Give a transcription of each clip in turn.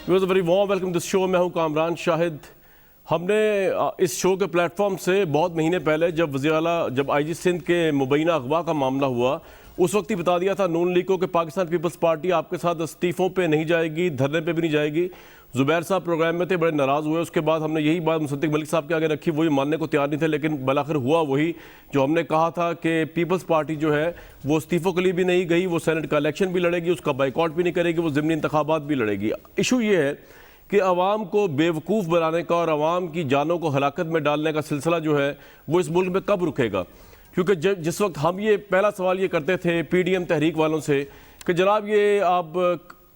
Viewers, very warm welcome this show. मैं हूं कामरान शाहिद। हमने इस शो के प्लेटफॉर्म से बहुत महीने पहले जब आईजी सिंध के मुबैना अगवा का मामला हुआ, उस वक्त ही बता दिया था नून लीग को कि पाकिस्तान पीपल्स पार्टी आपके साथ इस्तीफों पे नहीं जाएगी, धरने पे भी नहीं जाएगी। जुबैर साहब प्रोग्राम में थे, बड़े नाराज़ हुए। उसके बाद हमने यही बात मुसद्दिक मलिक साहब के आगे रखी, वही मानने को तैयार नहीं थे, लेकिन बलाखिर हुआ वही जो हमने कहा था कि पीपल्स पार्टी जो है वो इस्तीफों के लिए भी नहीं गई, वो सेनेट का इलेक्शन भी लड़ेगी, उसका बाइकआउट भी नहीं करेगी, वो ज़िमनी इंतखाबात भी लड़ेगी। इशू ये है कि अवाम को बेवकूफ़ बनाने का और अवाम की जानों को हलाकत में डालने का सिलसिला जो है वो इस मुल्क में कब रुकेगा? क्योंकि जिस वक्त हम ये पहला सवाल ये करते थे PDM तहरीक वालों से कि जनाब ये आप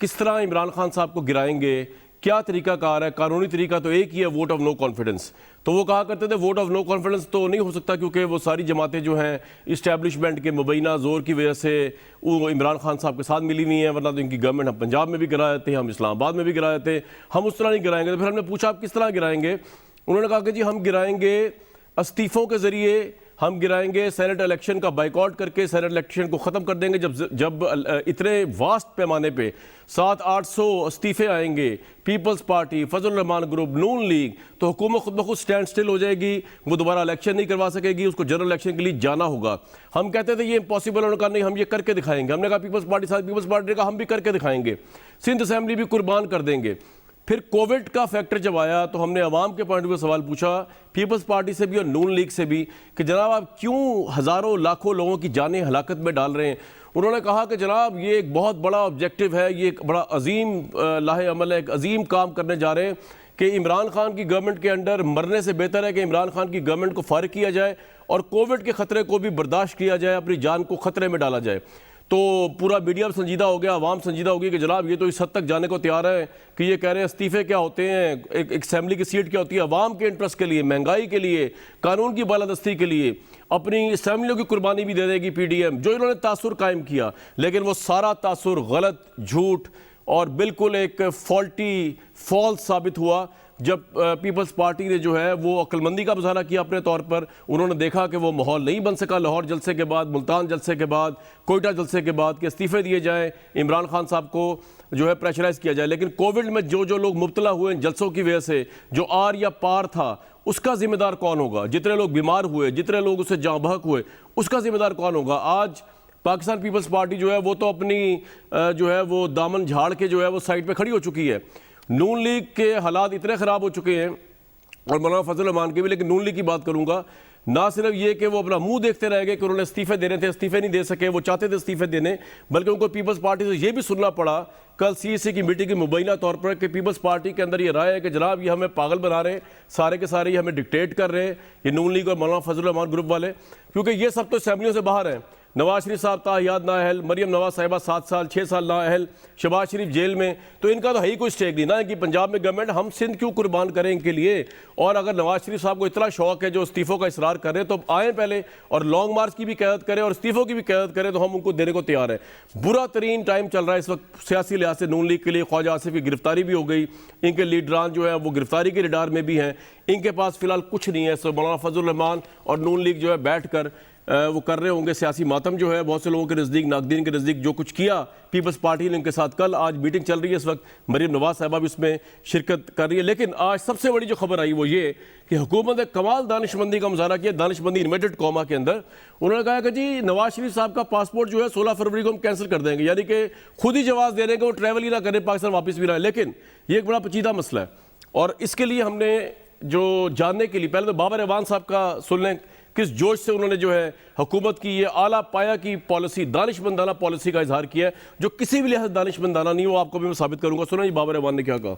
किस तरह इमरान खान साहब को गिराएंगे, क्या तरीकाकार है? कानूनी तरीका तो एक ही है, वोट ऑफ नो कॉन्फिडेंस। तो वो कहा करते थे वोट ऑफ नो कॉन्फिडेंस तो नहीं हो सकता, क्योंकि वो सारी जमातें जो हैं इस्टेब्लिशमेंट के मुबैना जोर की वजह से वो इमरान खान साहब के साथ मिली हुई हैं, वरना तो इनकी गवर्नमेंट हम पंजाब में भी गिरा देते हैं, हम इस्लामाबाद में भी गिरा देते हैं, हम उस तरह नहीं गिराएंगे। तो फिर हमने पूछा आप किस तरह गिराएंगे? उन्होंने कहा कि जी हम गिराएंगे इस्तीफों के ज़रिए, हम गिराएंगे सेनेट इलेक्शन का बाइकआउट करके, सेनेट इलेक्शन को ख़त्म कर देंगे। जब इतने वास्ट पैमाने पे 700-800 इस्तीफे आएंगे, पीपल्स पार्टी, फजल रहमान ग्रुप, नून लीग, तो हुकूमत खुद ब खुद स्टैंड स्टिल हो जाएगी, वो दोबारा इलेक्शन नहीं करवा सकेगी, उसको जनरल इलेक्शन के लिए जाना होगा। हम कहते थे ये इम्पॉसिबल। उन्होंने कहा नहीं हम ये करके दिखाएंगे। हमने कहा पीपल्स पार्टी ने कहा हम भी करके दिखाएंगे, सिंध असेंबली भी कुर्बान कर देंगे। फिर कोविड का फैक्टर जब आया तो हमने अवाम के पॉइंट ऑफ व्यू सवाल पूछा, पीपल्स पार्टी से भी और नून लीग से भी, कि जनाब आप क्यों हज़ारों लाखों लोगों की जानें हलाकत में डाल रहे हैं? उन्होंने कहा कि जनाब ये एक बहुत बड़ा ऑब्जेक्टिव है, ये एक बड़ा अजीम लाहे अमल है, एक अजीम काम करने जा रहे हैं कि इमरान खान की गवर्नमेंट के अंडर मरने से बेहतर है कि इमरान खान की गवर्नमेंट को फारिग किया जाए और कोविड के ख़तरे को भी बर्दाश्त किया जाए, अपनी जान को ख़तरे में डाला जाए। तो पूरा मीडिया संजीदा हो गया, आवाम संजीदा होगी कि जनाब ये तो इस हद तक जाने को तैयार है कि ये कह रहे हैं इस्तीफे क्या होते हैं, एक असेंबली की सीट क्या होती है, अवाम के इंटरेस्ट के लिए, महंगाई के लिए, कानून की बालादस्ती के लिए अपनी असेंबलियों की कुर्बानी भी दे देगी PDM। जो इन्होंने तासुर कायम किया, लेकिन वो सारा तासुर गलत, झूठ और बिल्कुल एक फॉल्स साबित हुआ जब पीपल्स पार्टी ने जो है वो अक्लमंदी का मुजाहरा किया अपने तौर पर। उन्होंने देखा कि वो माहौल नहीं बन सका लाहौर जलसे के बाद, मुल्तान जलसे के बाद, कोयटा जलसे के बाद, कि इस्तीफे दिए जाएं, इमरान खान साहब को जो है प्रेशराइज किया जाए। लेकिन कोविड में जो लोग मुब्तला हुए इन जलसों की वजह से, जो आर या पार था, उसका जिम्मेदार कौन होगा? जितने लोग बीमार हुए, जितने लोग उससे जाँ बहक हुए, उसका जिम्मेदार कौन होगा? आज पाकिस्तान पीपल्स पार्टी जो है वो तो अपनी जो है वो दामन झाड़ के जो है वो साइड पर खड़ी हो चुकी है। नून लीग के हालात इतने ख़राब हो चुके हैं, और मौलाना फजल रहमान के भी, लेकिन नून लीग की बात करूंगा, ना सिर्फ ये कि वो अपना मुंह देखते रह गए कि उन्होंने इस्तीफे देने थे, इस्तीफे नहीं दे सके, वो चाहते थे इस्तीफे देने, बल्कि उनको पीपल्स पार्टी से ये भी सुनना पड़ा कल CEC की मीटिंग की मुबैना तौर पर कि पीपल्स पार्टी के अंदर ये राय है कि जनाब ये हमें पागल बना रहे हैं, सारे के सारे ये हमें डिक्टेट कर रहे हैं, ये नून लीग और मौलाना फजल रहमान ग्रुप वाले, क्योंकि ये सब तो असेंबलियों से बाहर हैं। नवाज शरीफ साहब ताहियात नाअहल, मरियम नवाज साहिबा 7 साल 6 साल नाअहल, शहबाज शरीफ जेल में, तो इनका तो है ही कोई स्टेक नहीं ना कि पंजाब में गवर्नमेंट, हम सिंध क्यों कुर्बान करें इनके लिए? और अगर नवाज शरीफ साहब को इतना शौक है जो इस्तीफों का इसरार कर रहे हैं, तो आएँ पहले और लॉन्ग मार्च की भी क़यादत करें और इस्तीफों की भी क़यादत करें, तो हम उनको देने को तैयार हैं। बुरा तरीन टाइम चल रहा है इस वक्त सियासी लिहाज से नून लीग के लिए। ख्वाजा आसिफ की गिरफ्तारी भी हो गई, इनके लीडरान जो है वो गिरफ्तारी के रडार में भी हैं, इनके पास फिलहाल कुछ नहीं है। सो मौलाना फजल रहमान और नून लीग जो है बैठ कर वो कर रहे होंगे सियासी मातम जो है बहुत से लोगों के नज़दीक, नाकदीन के नज़दीक। जो कुछ किया पीपल्स पार्टी ने इनके साथ, कल आज मीटिंग चल रही है, इस वक्त मरियम नवाज साहिबा भी इसमें शिरकत कर रही है। लेकिन आज सबसे बड़ी जो खबर आई वो ये कि हुकूमत ने कमाल दानिशमंदी का मुजाहरा किया, दानिशमंदी इन्वर्टेड कॉमा के अंदर। उन्होंने कहा कि जी नवाज शरीफ साहब का पासपोर्ट जो है 16 फरवरी को हम कैंसिल कर देंगे, यानी कि खुद ही जवाब दे रहे हैं कि वो ट्रैवल ही ना करें, पाकिस्तान वापस भी ना आए। लेकिन ये एक बड़ा पेचीदा मसला है, और इसके लिए हमने जो जानने के लिए पहले तो बाबर एवान साहब का सुन लें, किस जोश से उन्होंने जो है हुकूमत की ये आला पाया की पॉलिसी, दानिशमंदाना पॉलिसी का इजहार किया है, जो किसी भी लिहाज दानिशमंदाना नहीं, वो आपको भी मैं साबित करूंगा। सुना जी बाबर एवान ने क्या कहा।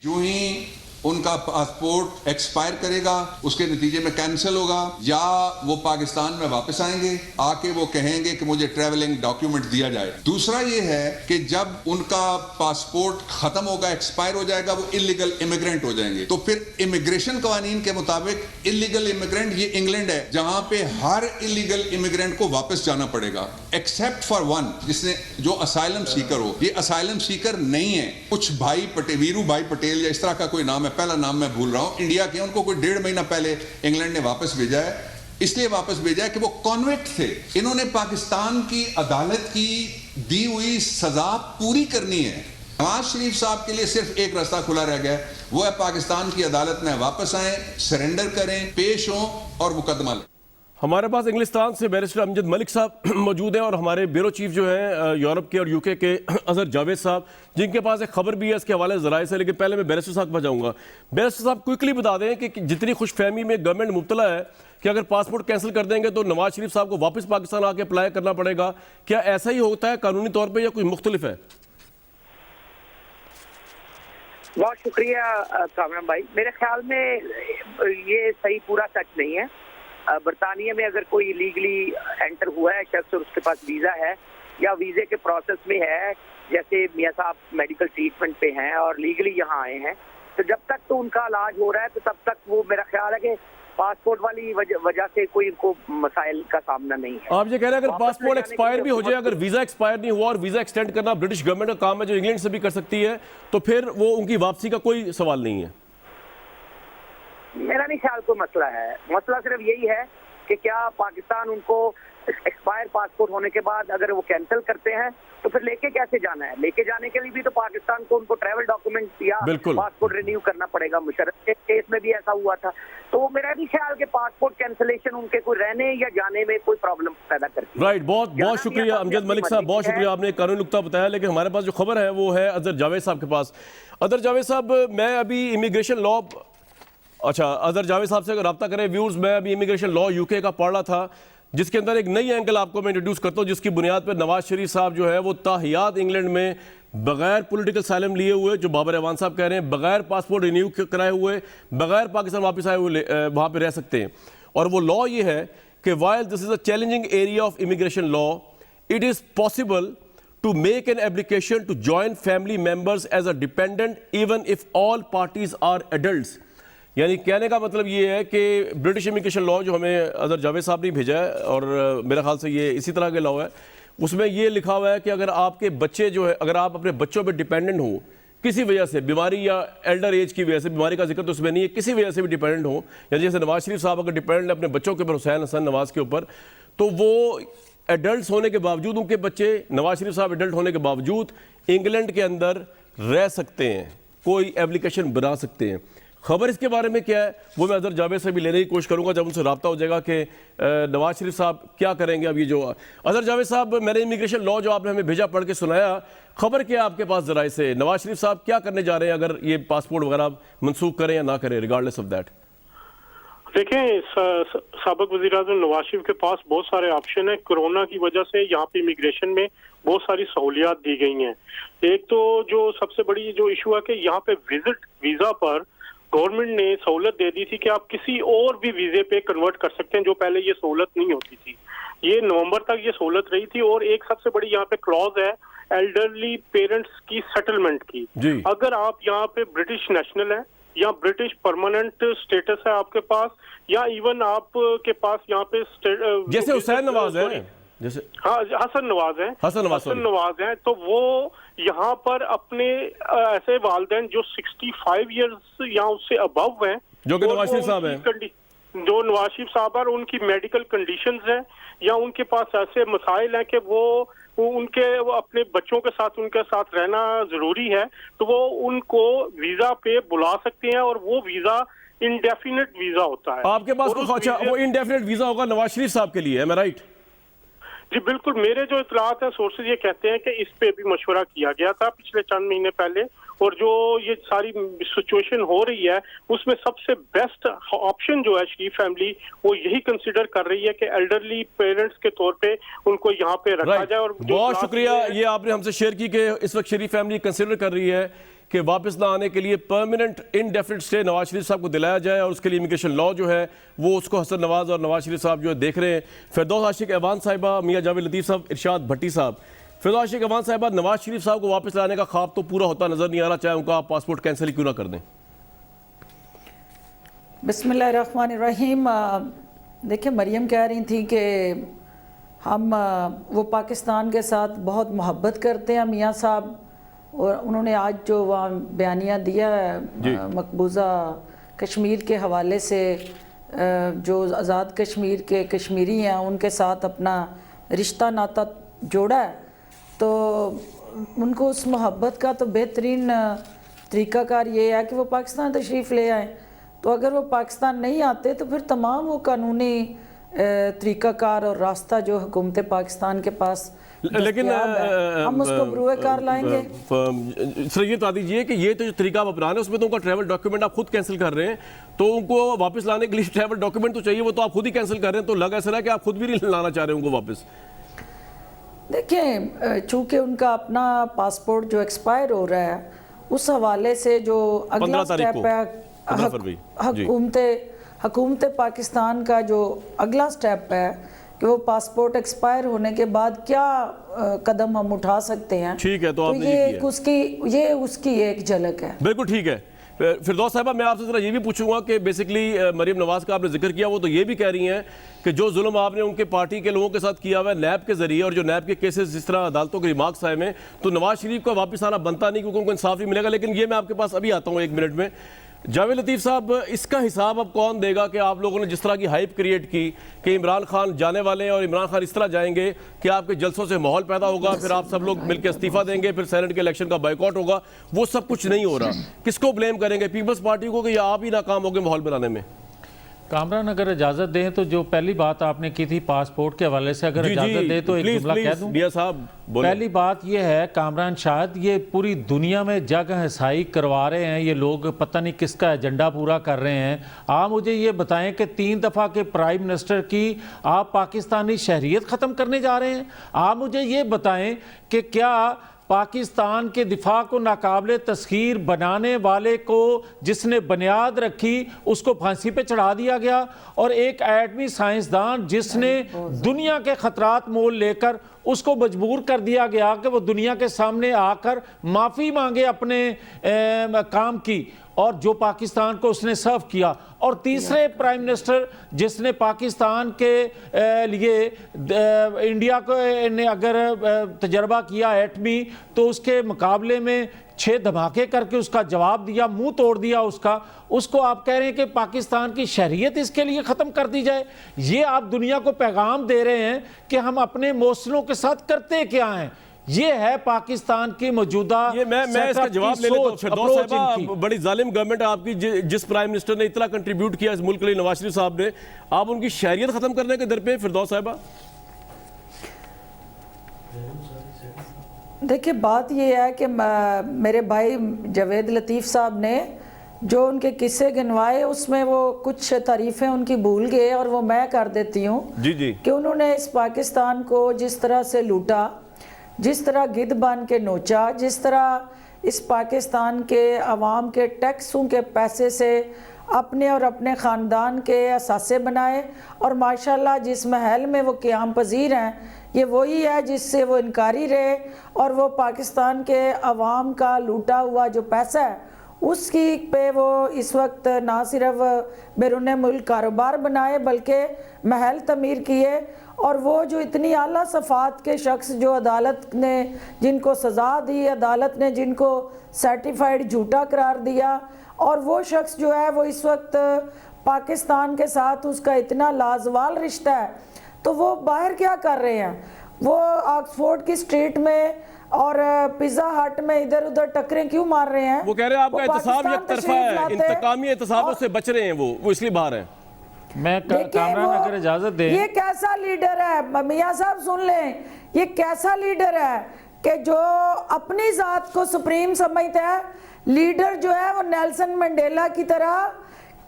यूं ही उनका पासपोर्ट एक्सपायर करेगा, उसके नतीजे में कैंसिल होगा, या वो पाकिस्तान में वापस आएंगे, आके वो कहेंगे कि मुझे ट्रैवलिंग डॉक्यूमेंट दिया जाए। दूसरा ये है कि जब उनका पासपोर्ट खत्म होगा, एक्सपायर हो जाएगा, वो इलीगल इमिग्रेंट हो जाएंगे। तो फिर इमिग्रेशन कवानीन के मुताबिक इलीगल इमिग्रेंट ये इंग्लैंड है, जहां पे हर इलीगल इमिग्रेंट को वापस जाना पड़ेगा, एक्सेप्ट फॉर वन, जिसने जो असाइलम सीकर हो। ये असाइलम सीकर नहीं है, कुछ भाई पटेल, वीरू भाई पटेल या इस तरह का कोई नाम है, पहला नाम मैं भूल रहा हूं, इंडिया के, उनको कोई 1.5 महीना पहले इंग्लैंड ने वापस भेजा है। इसलिए वापस भेजा है कि वो कॉन्विक्ट थे, इन्होंने पाकिस्तान की अदालत की दी हुई सजा पूरी करनी है। नवाज शरीफ साहब के लिए सिर्फ एक रास्ता खुला रह गया, वो है पाकिस्तान की अदालत में वापस आए, सरेंडर करें, पेश हों और मुकदमा लें। हमारे पास इंग्लिस्तान से बैरिस्टर अमजद मलिक साहब मौजूद हैं और हमारे ब्यूरो चीफ जो हैं यूरोप के और यूके के अजहर जावेद साहब, जिनके पास एक खबर भी है इसके हवाले ज़राए से। लेकिन पहले मैं बैरिस्टर साहब पर जाऊँगा। बैरिस्टर साहब क्विकली बता दें कि जितनी खुशफहमी में गवर्नमेंट मुब्तला है कि अगर पासपोर्ट कैंसिल कर देंगे तो नवाज शरीफ साहब को वापस पाकिस्तान आके अप्लाई करना पड़ेगा, क्या ऐसा ही होता है कानूनी तौर पर या कुछ मुख्तलिफ है? बहुत शुक्रिया कामरान भाई। मेरे ख्याल में ये सही पूरा सच नहीं है। बरतानिया में अगर कोई लीगली एंटर हुआ है शख्स और उसके पास वीज़ा है या वीज़े के प्रोसेस में है, जैसे मियाँ साहब मेडिकल ट्रीटमेंट पे हैं और लीगली यहाँ आए हैं, तो जब तक तो उनका इलाज हो रहा है तो तब तक वो, मेरा ख्याल है कि पासपोर्ट वाली वजह से कोई इनको मसाइल का सामना नहीं है। आप ये कह रहे हैं अगर पासपोर्ट एक्सपायर भी हो जाए, अगर वीज़ा एक्सपायर नहीं हुआ और वीज़ा एक्सटेंड करना ब्रिटिश गवर्नमेंट का काम है जो इंग्लैंड से भी कर सकती है, तो फिर वो उनकी वापसी का कोई सवाल नहीं है? मेरा नहीं ख्याल कोई मसला है। मसला सिर्फ यही है कि क्या पाकिस्तान उनको एक्सपायर पासपोर्ट होने के बाद अगर वो कैंसिल करते हैं तो फिर लेके कैसे जाना है? लेके जाने के लिए भी तो पाकिस्तान को उनको ट्रैवल डॉक्यूमेंट या पासपोर्ट रिन्यू करना पड़ेगा। मुशर्रफ के केस में भी ऐसा हुआ था। तो मेरा भी ख्याल कि पासपोर्ट कैंसिलेशन उनके कोई रहने या जाने में कोई प्रॉब्लम पैदा करती है। राइट, बहुत बहुत शुक्रिया अमजद मलिक साहब, बहुत शुक्रिया, आपने एक कानूनी नुक्ता बताया। लेकिन हमारे पास जो खबर है वो है अजहर जावेद साहब के पास। अजहर जावेद साहब, मैं अभी इमिग्रेशन लॉ, अच्छा अजहर जावेद साहब से अगर रब्ता करें व्यूअर्स, मैं अभी इमिग्रेशन लॉ यूके का पढ़ रहा था, जिसके अंदर एक नई एंगल आपको मैं इंट्रोड्यूस करता हूँ, जिसकी बुनियाद पर नवाज शरीफ साहब जो है वो ताहियात इंग्लैंड में बगैर पॉलिटिकल साइलम लिए हुए, जो बाबर अवान साहब कह रहे हैं, बगैर पासपोर्ट रिन्यू कराए हुए, बगैर पाकिस्तान वापस आए हुए वहाँ पर रह सकते हैं। और वो लॉ ये है कि while this is a challenging area of immigration law, it is possible to make an application to join family members as a dependent even if all parties are adults। यानी कहने का मतलब ये है कि ब्रिटिश इमिग्रेशन लॉ जो हमें अजहर जावेद साहब ने भेजा है और मेरे ख्याल से ये इसी तरह के लॉ है, उसमें ये लिखा हुआ है कि अगर आपके बच्चे जो है, अगर आप अपने बच्चों पे डिपेंडेंट हो किसी वजह से, बीमारी या एल्डर एज की वजह से, बीमारी का जिक्र तो उसमें नहीं है, किसी वजह से भी डिपेंडेंट हो, यानी जैसे नवाज शरीफ साहब अगर डिपेंडेंट है अपने बच्चों के ऊपर, हुसैन हसन नवाज के ऊपर, तो वो एडल्ट होने के बावजूद, उनके बच्चे नवाज शरीफ साहब एडल्ट होने के बावजूद इंग्लैंड के अंदर रह सकते हैं, कोई एप्लीकेशन बना सकते हैं। खबर इसके बारे में क्या है वो मैं अजहर जावेद से भी लेने की कोशिश करूंगा जब उनसे रब्ता हो जाएगा कि नवाज शरीफ साहब क्या करेंगे। अब ये जो अजहर जावेद साहब, मैंने इमिग्रेशन लॉ जो आपने हमें भेजा पढ़ के सुनाया, खबर क्या है आपके पास जराए से? नवाज शरीफ साहब क्या करने जा रहे हैं अगर ये पासपोर्ट वगैरह मनसूख करें या ना करें, रिगार्डलेस ऑफ दैट? देखें, साबिक वज़ीर-ए-आज़म नवाज शरीफ के पास बहुत सारे ऑप्शन है। कोरोना की वजह से यहाँ पे इमिग्रेशन में बहुत सारी सहूलियात दी गई हैं। एक तो जो सबसे बड़ी जो इशू है कि यहाँ पे विजिट वीजा पर गवर्नमेंट ने सहूलत दे दी थी कि आप किसी और भी वीजे पे कन्वर्ट कर सकते हैं, जो पहले ये सहूलत नहीं होती थी। ये नवंबर तक ये सहूलत रही थी। और एक सबसे बड़ी यहाँ पे क्लॉज है एल्डरली पेरेंट्स की सेटलमेंट की। अगर आप यहाँ पे ब्रिटिश नेशनल है या ब्रिटिश परमानेंट स्टेटस है आपके पास, या इवन आपके पास यहाँ पे जैसे हुसैन नवाज है, जैसे हाँ हसन नवाज हैं, तो वो यहाँ पर अपने ऐसे वालिदैन जो 65 इयर्स या उससे अबव हैं, जो कि नवाज शरीफ साहब हैं, जो नवाज शरीफ साहब और उनकी मेडिकल कंडीशंस हैं या उनके पास ऐसे मसाइल हैं कि वो अपने बच्चों के साथ उनके साथ रहना जरूरी है, तो वो उनको वीजा पे बुला सकते हैं और वो वीजा इंडेफिनिट वीजा होता है। आपके पास तो अच्छा वो इंडेफिनिट वीजा होगा नवाज शरीफ साहब के लिए, है मैं राइट? जी बिल्कुल, मेरे जो इतलात हैं सोर्सेज ये कहते हैं कि इस पे भी मशवरा किया गया था पिछले चंद महीने पहले, और जो ये सारी सिचुएशन हो रही है उसमें सबसे बेस्ट ऑप्शन जो है शरीफ फैमिली वो यही कंसिडर कर रही है कि एल्डरली पेरेंट्स के तौर पे उनको यहाँ पे रखा जाए। और बहुत शुक्रिया ये आपने हमसे शेयर की कि इस वक्त शरीफ फैमिली कंसिडर कर रही है कि वापस ना आने के लिए permanent indefinite stay Nawaz Sharif साहब को दिलाया जाए, और उसके लिए इमिग्रेशन लॉ जो है वो उसको हसन नवाज और नवाज शरीफ साहब जो है देख रहे हैं। फिरदौस आशिक अवान साहिबा, मियाँ जावेद लतीफ़ साहब, इरशाद भट्टी साहब। फिरदौस आशिक अवान साहिबा, नवाज शरीफ साहब को वापस लाने का ख्वाब तो पूरा होता नजर नहीं आ रहा, चाहे उनका आप पासपोर्ट कैंसिल क्यों ना कर दें। बिस्मिल्लाहिर्रहमानिर्रहीम। देखिए, मरियम कह रही थी कि हम वो पाकिस्तान के साथ बहुत मोहब्बत करते हैं मियाँ साहब, और उन्होंने आज जो वहाँ बयानिया दिया है मकबूजा कश्मीर के हवाले से, जो आज़ाद कश्मीर के कश्मीरी हैं उनके साथ अपना रिश्ता नाता जोड़ा है, तो उनको उस मोहब्बत का तो बेहतरीन तरीक़ाकार ये है कि वो पाकिस्तान तशरीफ़ ले आए। तो अगर वो पाकिस्तान नहीं आते तो फिर तमाम वो कानूनी तरीक़ाकार और रास्ता जो हुकूमत पाकिस्तान के पास लेकिन हम उसको बरूए कार लाएंगे। सर ये बता दीजिए कि ये तो जो तरीका आप अपना रहे हैं उसमें तो उनका ट्रैवल डॉक्यूमेंट आप खुद कैंसिल कर रहे हैं, तो उनको वापस लाने के लिए ट्रैवल डॉक्यूमेंट तो चाहिए, वो तो आप खुद ही कैंसिल कर रहे हैं, तो लग ऐसा रहा है कि आप खुद भी नहीं लाना चाह रहे हैं उनको वापस। देखिए, चूँकि उनका अपना पासपोर्ट जो एक्सपायर हो रहा है उस हवाले से जो अगला स्टेप है हुकूमत पाकिस्तान का, जो अगला स्टेप है कि वो पासपोर्ट एक्सपायर होने के बाद क्या कदम हम उठा सकते हैं। ठीक है, तो आपने ये उसकी एक झलक है। बिल्कुल ठीक है। फिरदौस साहिबा, मैं आपसे जरा ये भी पूछूंगा कि बेसिकली मरीम नवाज का आपने जिक्र किया, वो तो ये भी कह रही हैं कि जो जुल्म आपने उनके पार्टी के लोगों के साथ किया हुआ है नैब के जरिए, और जो नैब के केसेस जिस तरह अदालतों के रिमार्क्स आए में, तो नवाज शरीफ का वापस आना बनता नहीं क्योंकि उनको इंसाफ नहीं मिलेगा। लेकिन ये मैं आपके पास अभी आता हूँ 1 मिनट में। जावेद लतीफ़ साहब, इसका हिसाब अब कौन देगा कि आप लोगों ने जिस तरह की हाइप क्रिएट की कि इमरान खान जाने वाले हैं और इमरान खान इस तरह जाएंगे कि आपके जलसों से माहौल पैदा होगा, फिर आप सब लोग मिलकर इस्तीफा देंगे, फिर सेनेट के इलेक्शन का बाइकआउट होगा, वो सब कुछ नहीं हो रहा। किसको ब्लेम करेंगे, पीपल्स पार्टी को, कि या आप ही नाकाम हो गए माहौल बनाने में? कामरान, अगर इजाज़त दें तो जो पहली बात आपने की थी पासपोर्ट के हवाले से, अगर इजाज़त दें तो एक जुमला कह दूं। मियां साहब, पहली बात यह है कामरान, शायद ये पूरी दुनिया में जगह हसाई करवा रहे हैं ये लोग, पता नहीं किसका एजेंडा पूरा कर रहे हैं। आप मुझे ये बताएं कि 3 दफ़ा के प्राइम मिनिस्टर की आप पाकिस्तानी शहरियत ख़त्म करने जा रहे हैं। आप मुझे ये बताएं कि क्या पाकिस्तान के दिफा को नाकाबिले तस्खीर बनाने वाले को जिसने बुनियाद रखी उसको फांसी पे चढ़ा दिया गया, और एक एटमी साइंसदान जिसने दुनिया के खतरात मोल लेकर उसको मजबूर कर दिया गया कि वो दुनिया के सामने आकर माफ़ी मांगे अपने काम की, और जो पाकिस्तान को उसने सर्व किया। और तीसरे प्राइम मिनिस्टर जिसने पाकिस्तान के लिए इंडिया को ने अगर तजर्बा किया एटमी, तो उसके मुकाबले में 6 धमाके करके उसका जवाब दिया, मुंह तोड़ दिया उसको आप कह रहे हैं कि पाकिस्तान की शहरियत इसके लिए ख़त्म कर दी जाए। ये आप दुनिया को पैगाम दे रहे हैं कि हम अपने मौसलों के साथ करते क्या हैं। ये है पाकिस्तान की मौजूदा, ये मैं इसका जवाब ले लेता हूं। फिरदौस साहिबा, बड़ी जालिम गवर्नमेंट है आपकी, जिस प्राइम मिनिस्टर ने इतना कंट्रीब्यूट किया इस मुल्क के लिए, नवाज शरीफ साहब ने, आप उनकी शहरियत खत्म करने के दर पे। फिरदौस साहिबा, देखिए, बात ये है कि मेरे भाई जावेद लतीफ़ साहब ने जो उनके किस्से गिनवाए उसमें वो कुछ तारीफ़ें उनकी भूल गए, और वो मैं कर देती हूँ जी जी, कि उन्होंने इस पाकिस्तान को जिस तरह से लूटा, जिस तरह गिद्ध बांध के नोचा, जिस तरह इस पाकिस्तान के अवाम के टैक्सों के पैसे से अपने और अपने ख़ानदान के असासे बनाए, और माशाल्लाह जिस महल में वो क़याम पजीर हैं ये वही है जिससे वो इनकारी रहे, और वो पाकिस्तान के अवाम का लूटा हुआ जो पैसा है उसकी पे वो इस वक्त ना सिर्फ बैरून मुल्क कारोबार बनाए बल्कि महल तमीर किए। और वो जो इतनी आला सफ़ात के शख्स जो अदालत ने जिनको सज़ा दी, अदालत ने जिनको सर्टिफाइड झूठा करार दिया, और वो शख्स जो है वो इस वक्त पाकिस्तान के साथ उसका इतना लाजवाल रिश्ता है, तो वो बाहर क्या कर रहे हैं? वो ऑक्सफोर्ड की स्ट्रीट में और पिज़्ज़ा हट में इधर उधर टकरें क्यों मार रहे हैं? वो कह रहे हैं आपका एहतसाब एक तरफा है, इंतकामी एहतसाबों से बच रहे हैं, वो इसलिए बाहर हैं। मैं कामरान अगर इजाजत दें, ये कैसा लीडर है मियां साहब, सुन लें, ये कैसा लीडर है कि जो अपनी जात को सुप्रीम समझता है। लीडर जो है वो नेल्सन मंडेला की तरह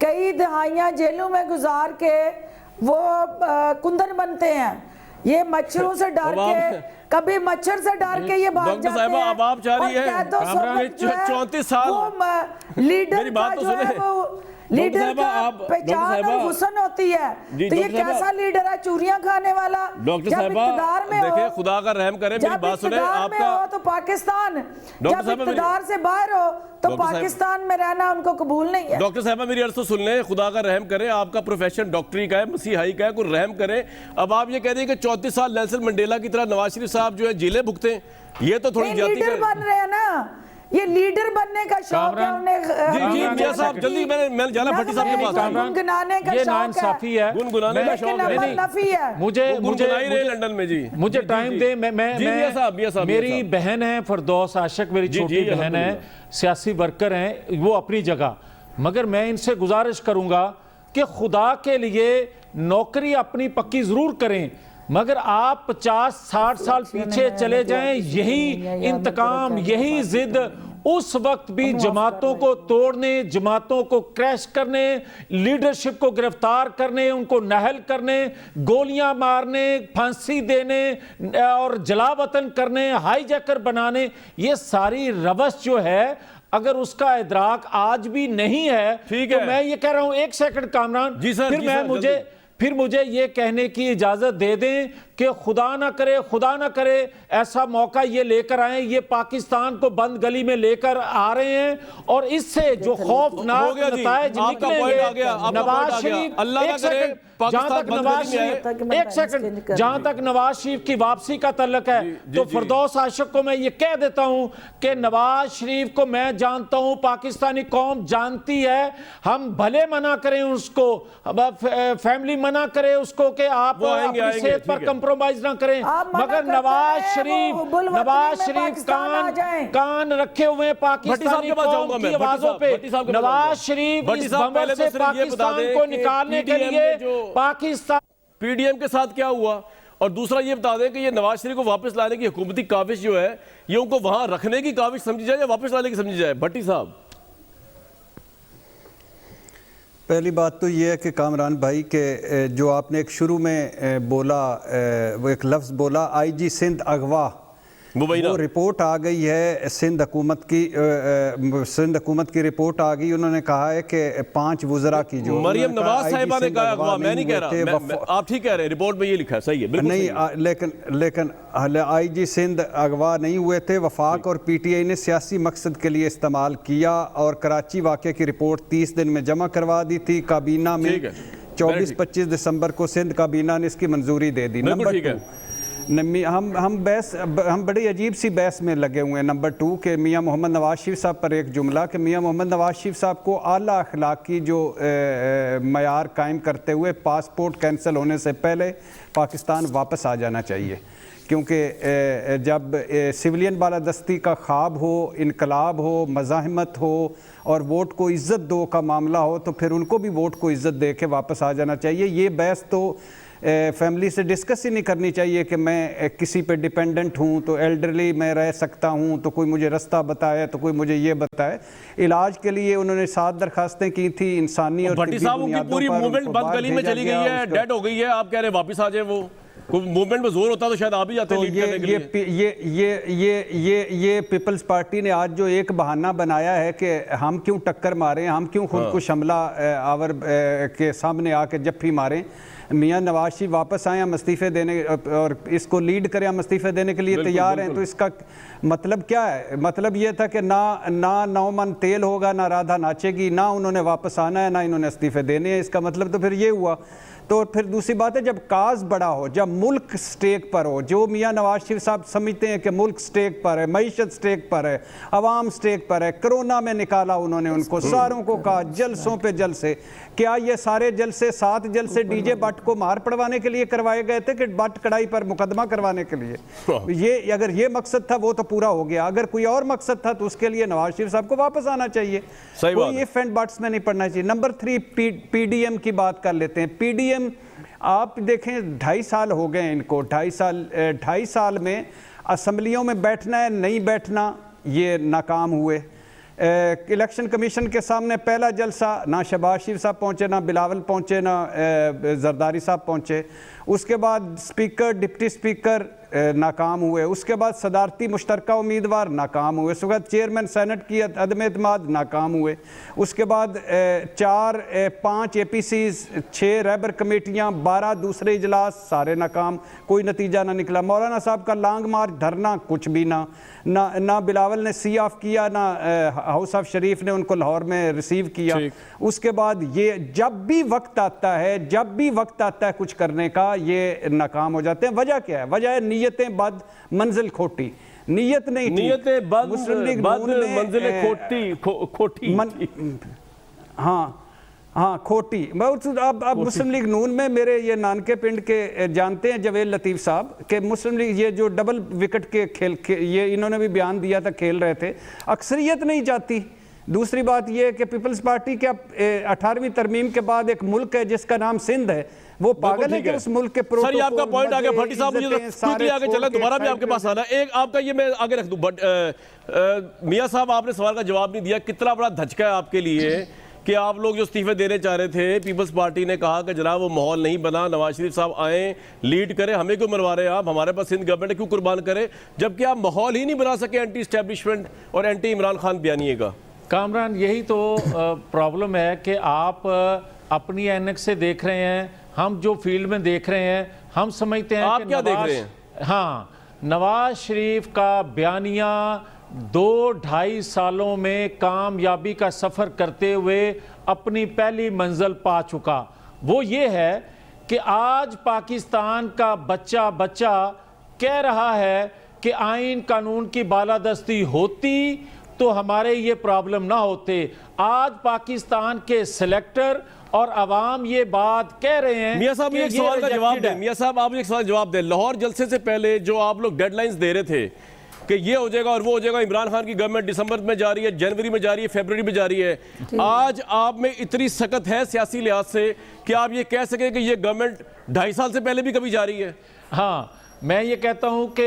कई दहाइयां जेलों में गुजार के वो कुंदन बनते हैं। ये मच्छरों से डर के, कभी मच्छर से डर के ये भाग जाते हैं। अब आप चाह रही हैं 34 साल लीडर मेरी बात तो सुने, लीडर का पहचान और हुस्न होती है, तो ये कैसा लीडर है? चूरियां खाने वाला। डॉक्टर साहिबा देखिए, खुदा का रहम करे, मेरी बात सुने। आपका तो पाकिस्तान, जब इक़्तिदार से बाहर हो तो पाकिस्तान में रहना उनको कबूल नहीं है। डॉक्टर साहिबा मेरी अर्ज़ तो सुन लें, खुदा का रहम करे, आपका प्रोफेशन डॉक्टरी का है, मसीहाई का है, कोई रहम करे। अब आप ये कह रहे हैं कि 34 साल नेल्सन मंडेला की तरह नवाज शरीफ साहब जो है जेलें भुगते, ये तो थोड़ी जाती लीडर बन रहे हैं ना, ये लीडर बनने का शौक है उन्हें। जी मियां साहब जल्दी, मैंने जाना भट्टी साहब के पास। गुनगुनाने का ये शौक नाइंसाफी है, गुनगुनाने का शौक है, लेकिन नफी है। मुझे लंदन में जी मुझे टाइम दे। मेरी बहन है फरदौस आशिक, मेरी छोटी बहन है, सियासी वर्कर हैं वो अपनी जगह, मगर मैं इनसे गुजारिश करूंगा कि खुदा के लिए नौकरी अपनी पक्की जरूर करें, मगर आप 50-60 साल पीछे चले जाएं, यही इंतकाम, यही जिद उस वक्त भी जमातों को तोड़ने, जमातों को क्रैश करने, लीडरशिप को गिरफ्तार करने, उनको नहल करने, गोलियां मारने, फांसी देने और जलावतन करने, हाईजैकर बनाने, ये सारी रवस जो है अगर उसका इदराक आज भी नहीं है तो मैं ये कह रहा हूं, एक सेकंड कामरान जी सर, फिर मुझे ये कहने की इजाजत दे दें कि खुदा ना करे ऐसा मौका ये लेकर आए, ये पाकिस्तान को बंद गली में लेकर आ रहे हैं और इससे जो खौफनाक नताइज निकलेंगे, नवाज शरीफ, जहां तक नवाज शरीफ की वापसी का तल्लक है तो फरदौस आशिक को मैं ये कह देता हूं कि नवाज शरीफ को मैं जानता हूं, पाकिस्तानी कौम जानती है, हम भले मना करें उसको, फैमिली मना करे उसको कि आप अपनी सेहत पर कंप्रोमाइज ना करें, मगर नवाज शरीफ कान रखे हुए पाकिस्तानी कौम की आवाजों पे, नवाज शरीफ इस बमर से पाकिस्तान को निकालने के लिए पाकिस्तान। पीडीएम के साथ क्या हुआ, और दूसरा ये बता दें कि ये नवाज शरीफ को वापस लाने की हुकूमती काविश जो है ये उनको वहां रखने की काविश समझी जाए या वापस लाने की समझी जाए? भट्टी साहब, पहली बात तो ये है कि कामरान भाई के जो आपने एक शुरू में बोला, वो एक लफ्ज़ बोला आईजी सिंध अगवा, वो रिपोर्ट आ गई है सिंध हुकूमत की रिपोर्ट आ गई। उन्होंने कहा है कि 5 वुज़रा की जो मरियम नवाज साहिबा ने कहा, अगवा मैं नहीं कह रहा, आप ठीक कह रहे हैं, रिपोर्ट में ये लिखा है, सही है बिल्कुल नहीं, लेकिन आईजी सिंध अगवा नहीं हुए थे, वफाक और पीटीआई ने सियासी मकसद के लिए इस्तेमाल किया और कराची वाक़े की रिपोर्ट 30 दिन में जमा करवा दी थी काबीना में। 24-25 दिसंबर को सिंध काबीना ने इसकी मंजूरी दे दी। नंबर 2, हम बड़ी अजीब सी बहस में लगे हुए हैं। नंबर 2 के मियां मोहम्मद नवाज शरीफ साहब पर एक जुमला कि मियां मोहम्मद नवाज शरीफ साहब को आला अखलाकी जो मयार कायम करते हुए पासपोर्ट कैंसिल होने से पहले पाकिस्तान वापस आ जाना चाहिए, क्योंकि जब सिविलियन बालादस्ती का ख्वाब हो, इनकलाब हो, मज़ाहमत हो और वोट को इज़्ज़त दो का मामला हो तो फिर उनको भी वोट को इज़्ज़त दे के वापस आ जाना चाहिए। ये बहस तो फैमिली से डिस्कस ही नहीं करनी चाहिए कि मैं किसी पे डिपेंडेंट हूँ तो एल्डरली मैं रह सकता हूँ, तो कोई मुझे रास्ता बताए, तो कोई मुझे ये बताए। इलाज के लिए उन्होंने 7 दरखास्तें की थी इंसानी और भट्टी साहब की पूरी मूवमेंट बंद गली में चली गई है, डेड हो गई है, आप कह रहे हैं वापस आ जाए, वो मूवमेंट में जोर होता तो शायद आ भी जाते। तो ये पीपल्स पार्टी ने आज जो एक बहाना बनाया है कि हम क्यों टक्कर मारें, हम क्यों खुद को शमला आवर के सामने आके जफ्फी मारें, मियां नवाज शरीफ वापस आए, हम इस्तीफे देने और इसको लीड करें, हम इस्तीफे देने के लिए तैयार हैं, तो इसका मतलब क्या है? मतलब ये था कि ना 9 मन तेल होगा, ना राधा नाचेगी, ना उन्होंने वापस आना है, ना इन्होंने इस्तीफे देने हैं। इसका मतलब तो फिर ये हुआ। तो फिर दूसरी बात है, जब काज बड़ा हो, जब मुल्क स्टेक पर हो, जो मियां नवाज शरीफ साहब समझते हैं कि मुल्क स्टेक पर है, मईशत स्टेक पर है, अवाम स्टेक पर है। कोरोना में निकाला उन्होंने उनको, सारों को कहा जलसों पे जलसे। क्या ये सारे जलसे 7 जलसे डीजे भट्ट को मार पड़वाने के लिए करवाए गए थे कि भट्ट कढ़ाई पर मुकदमा करवाने के लिए? ये अगर ये मकसद था वो तो पूरा हो गया। अगर कोई और मकसद था तो उसके लिए नवाज शरीफ साहब को वापस आना चाहिए, कोई इफ एंड बट्स में नहीं पड़ना चाहिए। नंबर 3 पीडीएम की बात कर लेते हैं। पीडीएम आप देखें 2.5 साल हो गए इनको, 2.5 साल में असम्बलियों में बैठना है, नहीं बैठना, ये नाकाम हुए। इलेक्शन कमीशन के सामने पहला जलसा ना शहबाज शरीफ साहब पहुँचे, ना बिलावल पहुँचे, ना जरदारी साहब पहुँचे। उसके बाद स्पीकर, डिप्टी स्पीकर नाकाम हुए। उसके बाद सदारती मुश्तरका उम्मीदवार नाकाम हुए। उसके बाद चेयरमैन सेनेट की अदम एतमाद नाकाम हुए। उसके बाद 5 APCs, 6 रहबर कमेटियाँ, 12 दूसरे इजलास, सारे नाकाम, कोई नतीजा ना निकला। मौलाना साहब का लॉन्ग मार्च, धरना, कुछ भी ना बिलावल ने सी ऑफ किया, ना हाउस ऑफ शरीफ ने उनको लाहौर में रिसीव किया। उसके बाद ये जब भी वक्त आता है कुछ करने का, ये नाकाम हो जाते हैं। वजह क्या है? वजह है नीयतें बद, मंजिल खोटी। नीयत नहीं थी। नीयतें बद मुस्लिम लीग बद नून में, मंजिलें खोटी हाँ खोटी। अब मुस्लिम लीग नून में मेरे ये नानके पिंड के जानते हैं जवेद लतीफ़ साहब के मुस्लिम लीग ये जो डबल विकेट के खेल ये इन्होंने भी बयान दिया था, खेल रहे थे, अक्सरियत नहीं चाहती। दूसरी बात ये कि पीपल्स पार्टी के 18वीं तरमीम के बाद एक मुल्क है जिसका नाम सिंध है, वो पागल है कि उस मुल्क के सर ये आपका पॉइंट आ गया भट्टी साहब, मुझे क्विकली आगे चला, दोबारा भी आपके पास आना। एक आपका ये मैं आगे रख दूं, बट मियां साहब आपने सवाल का जवाब नहीं दिया। कितना बड़ा धचका है आपके लिए कि आप लोग जो इस्तीफे देने चाह रहे थे, पीपल्स पार्टी ने कहा कि जनाब वो माहौल नहीं बना, नवाज शरीफ साहब आए लीड करें, हमें क्यों मरवा रहे हैं आप, हमारे पास सिंध गवर्नमेंट क्यों कुर्बान करे, जबकि आप माहौल ही नहीं बना सके एंटी एस्टेब्लिशमेंट और एंटी इमरान खान बयानिए का। कामरान यही तो प्रॉब्लम है कि आप अपनी ऐनक से देख रहे हैं, हम जो फील्ड में देख रहे हैं हम समझते हैं आप क्या देख रहे हैं? हाँ, नवाज शरीफ का बयानिया 2-2.5 सालों में कामयाबी का सफ़र करते हुए अपनी पहली मंजिल पा चुका। वो ये है कि आज पाकिस्तान का बच्चा कह रहा है कि आइन कानून की बालादस्ती होती तो हमारे ये प्रॉब्लम ना होते। आज पाकिस्तान के सिलेक्टर और अवाम ये बात कह रहे हैं। मियां साहब एक सवाल का जवाब दें, मियां साहब आप एक सवाल जवाब दें। लाहौर जलसे से पहले जो आप लोग डेडलाइंस दे रहे थे कि ये हो जाएगा और वो हो जाएगा, इमरान खान की गवर्नमेंट दिसंबर में जा रही है, जनवरी में जा रही है, फरवरी में जा रही है, आज आप में इतनी सख्त है सियासी लिहाज से कि आप ये कह सकें कि ये गवर्नमेंट 2.5 साल से पहले भी कभी जा रही है? हाँ, मैं ये कहता हूं कि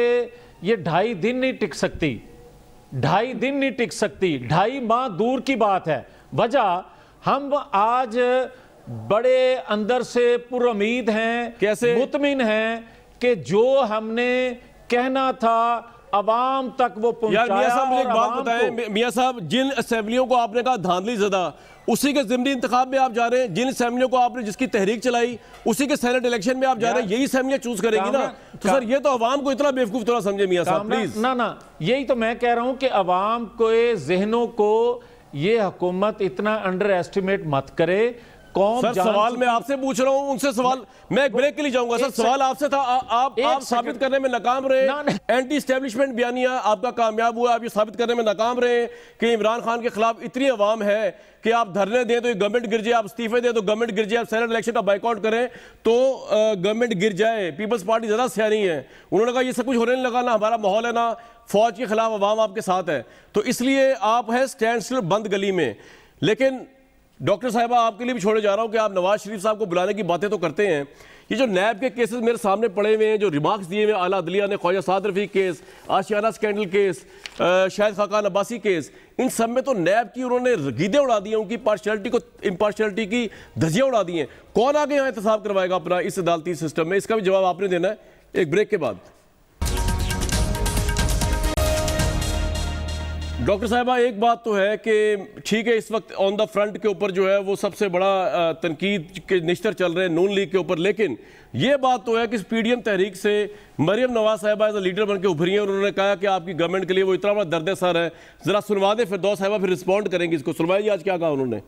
ये 2.5 दिन नहीं टिक सकती, 2.5 दिन नहीं टिक सकती, 2.5 माह दूर की बात है। वजह हम आज बड़े अंदर से पुरुमीद हैं, कैसे मुतमिन हैं कि जो हमने कहना था अवाम तक वो पहुंचाया। यार मियां साहब मुझे एक बात बताएं, मियां साहब जिन असेंबलियों को आपने कहा धांधली ज़दा, उसी के ज़िमनी इंतखाब में आप जा रहे हैं, जिन असेंबलियों को आपने जिसकी तहरीक चलाई उसी के सेनेट इलेक्शन में आप जा रहे हैं, यही असेंबलियां चूज करेंगी ना? तो सर ये तो अवाम को इतना बेवकूफ थोड़ा समझे मियां साहब प्लीज। ना यही तो मैं कह रहा हूं कि अवाम के जहनों को ये हुकूमत इतना अंडर एस्टिमेट मत करे। सर सवाल मैं आपसे पूछ रहा हूं, उनसे सवाल मैं एक ब्रेक के लिए जाऊंगा। सर सवाल आपसे था, आप साबित करने में नाकाम रहे, एंटी एस्टेब्लिशमेंट बयानिया आपका कामयाब हुआ, आप ये साबित करने में नाकाम रहे कि इमरान खान के खिलाफ इतनी अवाम है कि आप धरने दें तो ये गवर्नमेंट गिर जाए, आप इस्तीफे दें तो गवर्नमेंट गिर जाए, आप सेनेट इलेक्शन का बाइकआउट करें तो गवर्नमेंट गिर जाए। पीपल्स पार्टी ज्यादा सियानी है, उन्होंने कहा ये सब कुछ होने नहीं लगा, ना हमारा माहौल है, ना फौज के खिलाफ अवाम आपके साथ है, तो इसलिए आप है स्टैंड स्टिल बंद गली में। लेकिन डॉक्टर साहिबा आपके लिए भी छोड़े जा रहा हूं कि आप नवाज शरीफ साहब को बुलाने की बातें तो करते हैं, ये जो नैब के केसेस मेरे सामने पड़े हुए हैं, जो रिमार्क्स दिए हुए आला अदलिया ने, Khawaja Saad Rafique case, Ashiana scandal case, Shahid Khaqan Abbasi case, इन सब में तो नैब की उन्होंने गीदे उड़ा दी हैं, उनकी इम्पार्शियलिटी की धज्जियां उड़ा दी हैं। कौन आगे यहाँ एहतसाब करवाएगा अपना इस अदालती सिस्टम में? इसका भी जवाब आपने देना है एक ब्रेक के बाद। डॉक्टर साहिबा एक बात तो है कि ठीक है इस वक्त ऑन द फ्रंट के ऊपर जो है वो सबसे बड़ा तनकीद के निश्तर चल रहे हैं नून लीग के ऊपर, लेकिन ये बात तो है कि पीडीएम तहरीक से मरियम नवाज साहिबा एज अ लीडर बन के उभरी हैं और उन्होंने कहा कि आपकी गवर्नमेंट के लिए वो इतना बड़ा दर्द सर है। जरा सुनवा दे फिरदौस साहिबा, फिर रिस्पॉन्ड करेंगे इसको। सुनवाइए आज क्या कहा उन्होंने।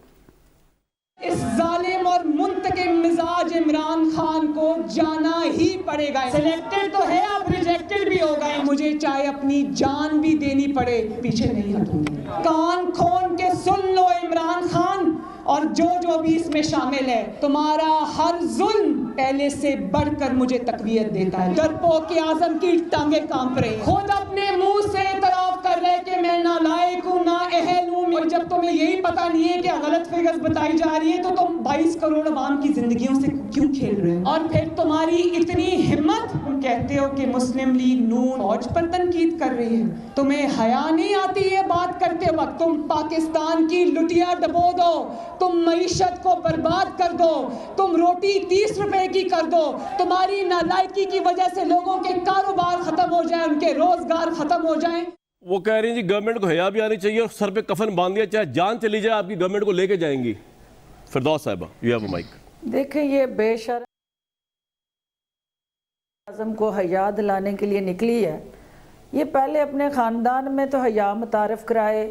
इस जालिम और मुंतकिम मिजाज इमरान खान को जाना ही पड़ेगा। सिलेक्टेड तो है, आप रिजेक्टेड भी हो गए, मुझे चाहे अपनी जान भी देनी पड़े पीछे नहीं हटूंगी। कान खोल के सुन लो इमरान खान और जो भी इसमें शामिल है, तुम्हारा हर जुल्म पहले से बढ़कर मुझे तकवीयत देता है। डरपोक के आजम की टांगे कांप रही, खुद अपने मुंह से इतराफ कर रहे कि मैं नालायक हूं, ना अहल हूं, और जब तुम्हें यही पता नहीं है कि गलत फिगर्स बताई जा रही है तो तुम 22 करोड़ आवाम की जिंदगियों से क्यों खेल रहे हो? और फिर तुम्हारी इतनी हिम्मत, तुम कहते हो कि मुस्लिम लीग नून फौज पर तनकीद कर रही है, तुम्हें हया नहीं आती है बात करते वक्त? तुम पाकिस्तान की लुटिया डबो दो, तुम मईशत को बर्बाद कर दो, तुम रोटी 30 रुपए की कर दो, तुम्हारी नालायकी की वजह से लोगों के कारोबार खत्म हो जाए, उनके रोजगार खत्म हो जाए। वो कह रही हैं जी गवर्नमेंट को हया भी आनी चाहिए और सर पे कफन बांध दिया, चाहे जान चली जाए आपकी गवर्नमेंट को लेके जाएंगी। फिरदौस साहिबा यू हैव अ माइक। देखें ये बेशर्म आज़म को हया दिलाने के लिए निकली है, ये पहले अपने ख़ानदान में तो हया मुतारफ़ कराए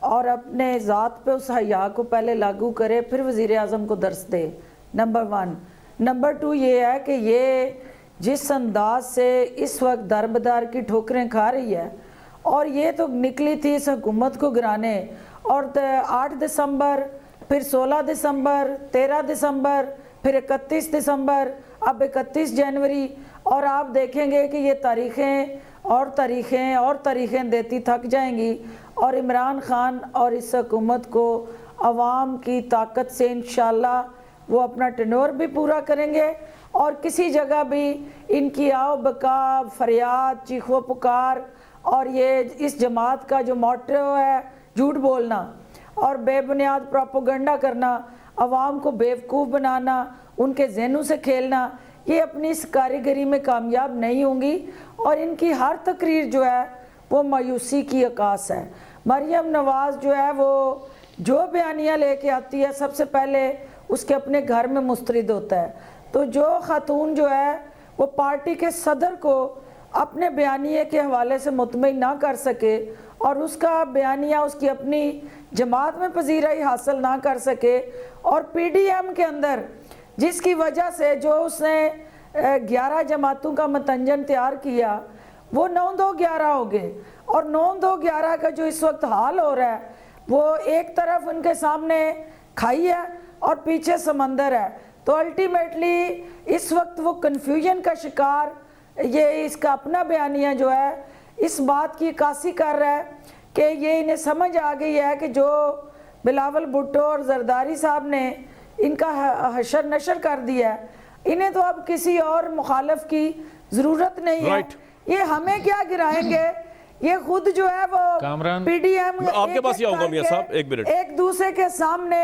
और अपने ज़ात पे उस हया को पहले लागू करे, फिर वज़ीर आज़म को दर्स दे। नंबर 1। नंबर 2 ये है कि ये जिस अंदाज से इस वक्त दरबदार की ठोकरें खा रही है, और ये तो निकली थी इस हुकूमत को गिराने। और 8 दिसंबर, फिर 16 दिसंबर, 13 दिसंबर, फिर 31 दिसंबर, अब 31 जनवरी, और आप देखेंगे कि ये तारीखें और तारीखें और तारीखें देती थक जाएंगी। और इमरान खान और इस हुकूमत को अवाम की ताकत से इंशाल्लाह वो अपना टेन्योर भी पूरा करेंगे। और किसी जगह भी इनकी आओ बका, फरियाद, चीखो पुकार और ये इस जमात का जो मोटो है झूठ बोलना और बेबुनियाद प्रोपोगंडा करना, अवाम को बेवकूफ़ बनाना, उनके जहनों से खेलना, ये अपनी इस कारीगरी में कामयाब नहीं होंगी। और इनकी हर तकरीर जो है वो मायूसी की अकास है। मरियम नवाज़ जो है वो जो बयानियाँ लेके आती है सबसे पहले उसके अपने घर में मुस्तरद होता है। तो जो खातून जो है वो पार्टी के सदर को अपने बयानिए के हवाले से मुतमईन ना कर सके और उसका बयानिया उसकी अपनी जमात में पजीराई हासिल ना कर सके, और पीडीएम के अंदर जिसकी वजह से जो उसने 11 जमातों का मतंजन तैयार किया वो 9-2-11 हो गए। और 9-2-11 का जो इस वक्त हाल हो रहा है वो एक तरफ उनके सामने खाई है और पीछे समंदर है। तो अल्टीमेटली इस वक्त वो कन्फ्यूजन का शिकार, ये इसका अपना बयानिया जो है इस बात की अक्कासी कर रहा है कि ये इन्हें समझ आ गई है कि जो बिलावल भुट्टो और जरदारी साहब ने इनका हशर नशर कर दिया है, इन्हें तो अब किसी और मुखालिफ की ज़रूरत नहीं है। ये हमें क्या गिराएंगे, ये खुद जो है वो पीडीएम आपके पास ही आऊंगा मियां साहब, एक मिनट, एक दूसरे के सामने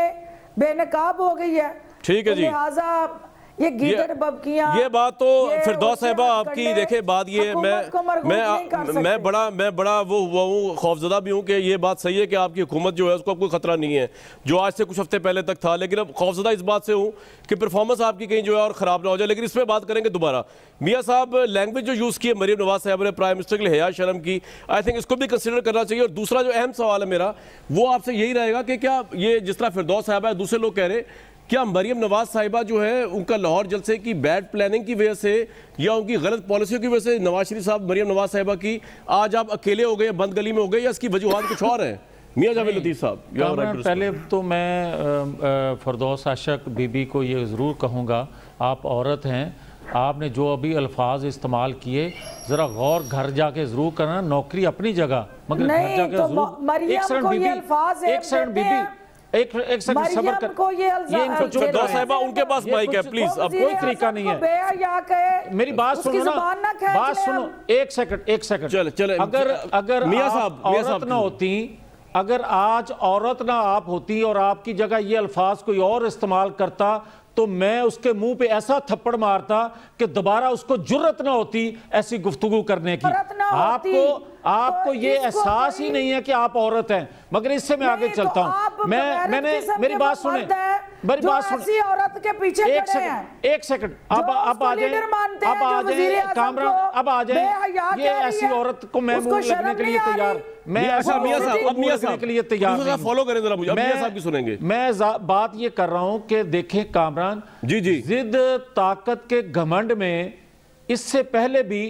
बेनकाब हो गई है। ठीक है जी, लिहाजा ये गीदड़ बबकियां, ये बात तो फिरदौस साहिबा आपकी देखे बात ये मैं बड़ा वो हुआ हूँ, खौफजदा भी हूँ कि ये बात सही है कि आपकी हुकूमत जो है उसको कोई खतरा नहीं है जो आज से कुछ हफ्ते पहले तक था, लेकिन अब खौफजदा इस बात से हूँ कि परफॉर्मेंस आपकी कहीं जो है और ख़राब ना हो जाए। लेकिन इस पर बात करेंगे दोबारा। मियाँ साहब, लैंग्वेज जो यूज़ की है मरीम नवाज साहब ने प्राइम मिनिस्टर के लिए हया शर्म की, आई थिंक इसको भी कंसिडर करना चाहिए। और दूसरा जो अहम सवाल है मेरा वो आपसे यही रहेगा कि क्या ये जिस तरह फिरदौस साहब है, दूसरे लोग कह रहे, क्या मरियम नवाज साहिबा जो है उनका लाहौर जलसे की बैड प्लानिंग की वजह से या उनकी गलत पॉलिसियों की वजह से नवाज शरीफ साहब मरियम नवाज साहिबा की आज आप अकेले हो गए, बंद गली में हो गए, या इसकी वजूहात कुछ और है? मियां जावेद लतीफ़ साहब, पहले तो मैं फिरदौस आशक बीबी को ये ज़रूर कहूँगा, आप औरत हैं, आपने जो अभी अल्फाज इस्तेमाल किए ज़रा गौर घर जाके ज़रूर करना। नौकरी अपनी जगह, मगर घर जाके ज़रूर। एक सेकंड बीबी, एक सेकंड सब्र कर। उनके पास माइक है, प्लीज। अब कोई तरीका नहीं है, मेरी बात सुनो ना, बात सुनो। एक सेकंड चले। अगर मियां साहब औरत ना होती, अगर आज औरत ना आप होती और आपकी जगह ये अल्फाज कोई और इस्तेमाल करता तो मैं उसके मुंह पे ऐसा थप्पड़ मारता कि दोबारा उसको जुर्रत ना होती ऐसी गुफ्तगू करने की। आपको ये एहसास ही नहीं है कि आप औरत हैं। मगर इससे मैं आगे चलता हूं। मैंने मेरी बात सुने, मेरी बात सुने, औरत के पीछे एक सेकंड। अब आ जाए कामरान, अब आ जाए। ये ऐसी औरत को मैं मुंह लगने के लिए तैयार, के लिए तैयार। फॉलो करें जरा मुझे, मियां साहब की सुनेंगे। मैं बात ये कर रहा हूं कि देखें कामरान जी, जिद ताकत के घमंड में इससे पहले भी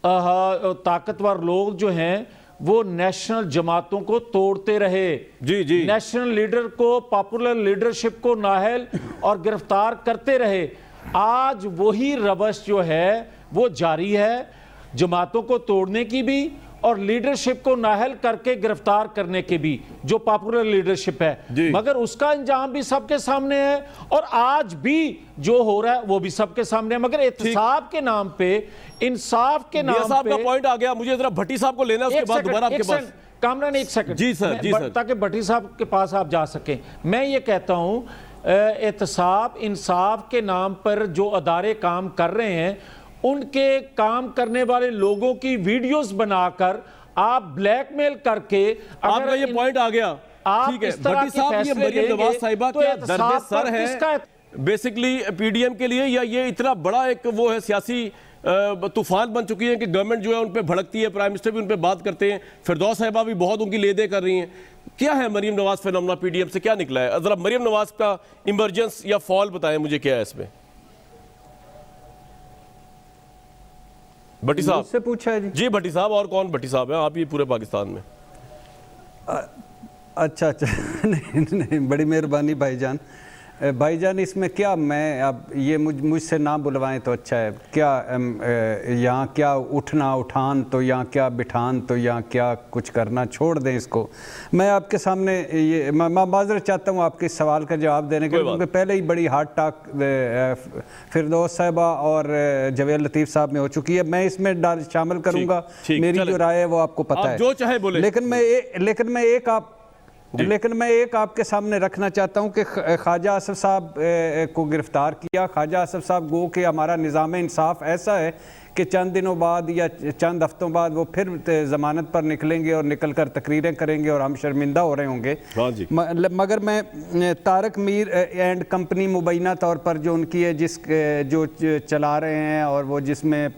ताकतवर लोग जो हैं वो नेशनल जमातों को तोड़ते रहे। जी, नेशनल लीडर को, पॉपुलर लीडरशिप को नाहल और गिरफ्तार करते रहे। आज वही रवश जो है वो जारी है, जमातों को तोड़ने की भी और लीडरशिप को नाहल करके गिरफ्तार करने के भी, जो पॉपुलर लीडरशिप है। मगर उसका अंजाम भी सबके सामने है और आज भी जो हो रहा है वो भी सबके सामने है। मगर एहतसाब के नाम पे, इंसाफ के नाम पे, का पॉइंट आ गया। मुझे जरा भट्टी साहब को लेना है, उसके बाद दोबारा आपके पास। कामरान एक सेकंड। जी सर, ताकि भट्टी साहब के पास आप जा सकें। मैं ये कहता हूं एहतसाब इंसाफ के नाम पर जो अदारे काम कर रहे हैं उनके काम करने वाले लोगों की वीडियोस बनाकर आप ब्लैकमेल करके, आपका ये पॉइंट आ गया, ठीक है भट्टी साहब, ये मरियम नवाज साहिबा के दर्द सर है बेसिकली पीडीएम के लिए, या ये इतना बड़ा एक वो है सियासी तूफान बन चुकी है कि गवर्नमेंट जो है उन पे भड़कती है, प्राइम मिनिस्टर भी उन पे बात करते हैं, फिरदौस साहिबा भी बहुत उनकी लेदे कर रही हैं। क्या है मरियम नवाज फिनोमेना, पीडीएम से क्या निकला है? जरा मरियम नवाज का इमरजेंस या फॉल बताएं मुझे, क्या है इसमें? भट्टी साहब मुझसे पूछा है जी? जी भट्टी साहब, और कौन भट्टी साहब हैं आप ये पूरे पाकिस्तान में? अच्छा नहीं नहीं, बड़ी मेहरबानी भाईजान। भाईजान इसमें क्या, मैं अब ये मुझसे ना बुलवाएं तो अच्छा है। क्या यहाँ क्या उठना उठान तो यहाँ क्या बिठान तो यहाँ क्या कुछ करना, छोड़ दें इसको। मैं आपके सामने ये मैं माजरत चाहता हूँ आपके सवाल का जवाब देने के लिए, क्योंकि पहले ही बड़ी हार्ड टॉक फिरदौस साहिबा और जवेद लतीफ़ साहब में हो चुकी है। मैं इसमें शामिल करूँगा, मेरी जो राय है वो आपको पता है, जो चाहे बोले। लेकिन मैं एक आपके सामने रखना चाहता हूं कि ख्वाजा आसिफ साहब को गिरफ्तार किया। ख्वाजा आसिफ साहब गो कि हमारा निज़ाम इंसाफ ऐसा है कि चंद दिनों बाद या चंद हफ्तों बाद वो फिर ज़मानत पर निकलेंगे और निकल कर तकरीरें करेंगे और हम शर्मिंदा हो रहे होंगे। हाँ जी। मगर मैं तारक मीर एंड कंपनी मुबैना तौर पर जो उनकी है, जो चला रहे हैं और वो जिसमें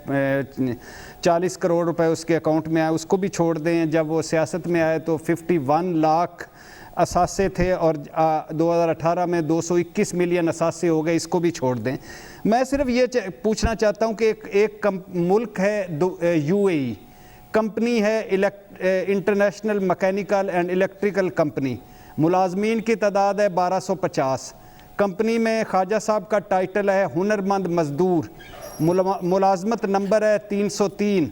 40 करोड़ रुपए उसके अकाउंट में आए, उसको भी छोड़ दें। जब वो सियासत में आए तो 51 लाख असासे थे और 2018 में 221 मिलियन असासे हो गए, इसको भी छोड़ दें। मैं सिर्फ ये पूछना चाहता हूँ कि एक मुल्क है UAE, कंपनी है international mechanical and electrical company, मुलाजमीन की तादाद है 1250। कंपनी में ख्वाजा साहब का टाइटल है हुनरमंद मजदूर, मुलाजमत नंबर है 303,